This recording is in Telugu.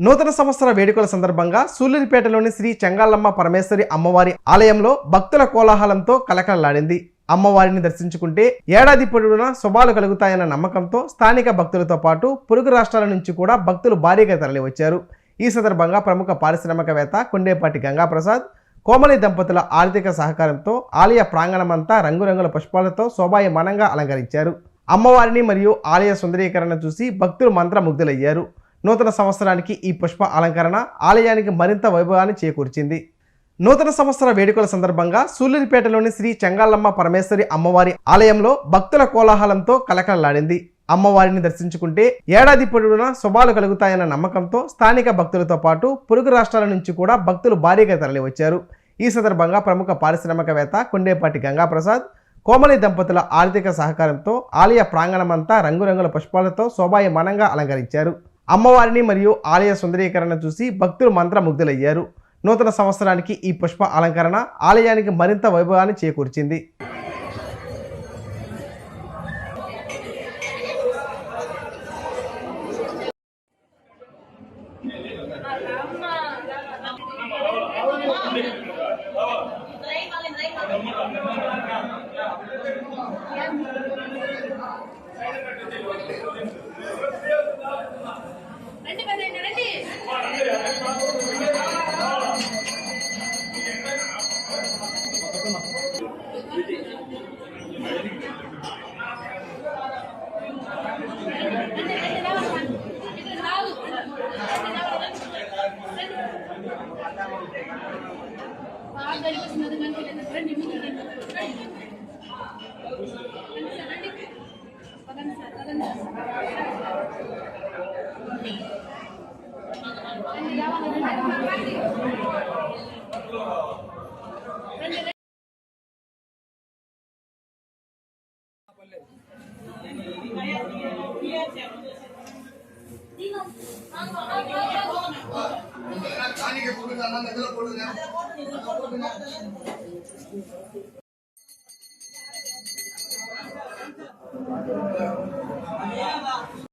నూతన సంవత్సర వేడుకల సందర్భంగా సూళ్లూరుపేటలోని శ్రీ చెంగాళమ్మ పరమేశ్వరి అమ్మవారి ఆలయంలో భక్తుల కోలాహలంతో కలకలలాడింది. అమ్మవారిని దర్శించుకుంటే ఏడాది పొడవునా శుభాలు కలుగుతాయన్న నమ్మకంతో స్థానిక భక్తులతో పాటు పొరుగు రాష్ట్రాల నుంచి కూడా భక్తులు భారీగా తరలివచ్చారు. ఈ సందర్భంగా ప్రముఖ పారిశ్రామికవేత్త కొండేపాటి గంగాప్రసాద్, కోమలి దంపతుల ఆర్థిక సహకారంతో ఆలయ ప్రాంగణమంతా రంగురంగుల పుష్పాలతో శోభాయమానంగా అలంకరించారు. అమ్మవారిని మరియు ఆలయ సుందరీకరణ చూసి భక్తులు మంత్రముగ్ధులయ్యారు. నూతన సంవత్సరానికి ఈ పుష్ప అలంకరణ ఆలయానికి మరింత వైభవాన్ని చేకూర్చింది. నూతన సంవత్సర వేడుకల సందర్భంగా సూళ్లూరుపేటలోని శ్రీ చెంగాళమ్మ పరమేశ్వరి అమ్మవారి ఆలయంలో భక్తుల కోలాహలంతో కలకలలాడింది. అమ్మవారిని దర్శించుకుంటే ఏడాది పొడవునా శుభాలు కలుగుతాయన్న నమ్మకంతో స్థానిక భక్తులతో పాటు పొరుగు రాష్ట్రాల నుంచి కూడా భక్తులు భారీగా తరలివచ్చారు. ఈ సందర్భంగా ప్రముఖ పారిశ్రామికవేత్త కొండేపాటి గంగాప్రసాద్, కోమలి దంపతుల ఆర్థిక సహకారంతో ఆలయ ప్రాంగణమంతా రంగురంగుల పుష్పాలతో శోభాయమానంగా అలంకరించారు. అమ్మవారిని మరియు ఆలయ సుందరీకరణ చూసి భక్తులు మంత్రముగ్ధులయ్యారు. నూతన సంవత్సరానికి ఈ పుష్ప అలంకరణ ఆలయానికి మరింత వైభవాన్ని చేకూర్చింది.